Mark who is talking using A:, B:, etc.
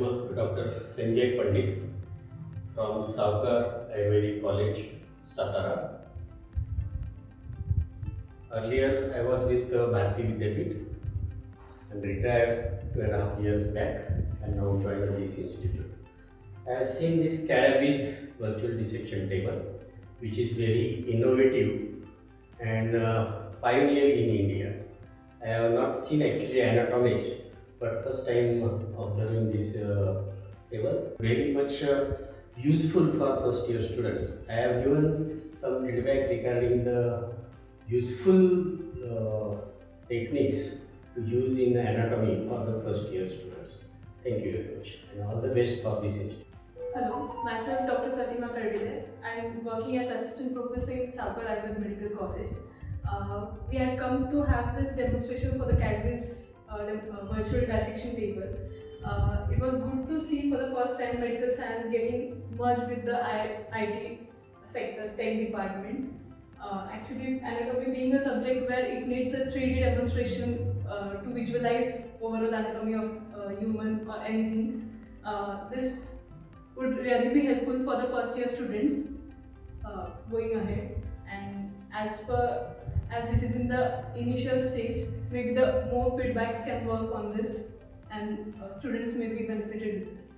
A: Dr. Sanjay Pandit from Saukar Ayurvedic College, Satara. Earlier, I was with Bharati Vidyapit and retired 2.5 years back and now joined this institute. I have seen this Cadaviz virtual dissection table, which is very innovative and pioneer in India. I have not seen actually anatomies, but first time observing this table. Very much useful for first year students. I have given some feedback regarding the useful techniques to use in anatomy for the first year students. Thank you very much and all the best for this institute.
B: Hello, myself Dr. I am working as assistant professor in Saukar Ayurvedic Medical College. We had come to have this demonstration for the Cadaviz virtual dissection table. It was good to see for the first time medical science getting merged with the IT sector's tech department. Actually, anatomy being a subject where it needs a 3D demonstration to visualize overall anatomy of human or anything. This would really be helpful for the first year students going ahead, and as it is in the initial stage, maybe the more feedbacks can work on this and students may be benefited with this.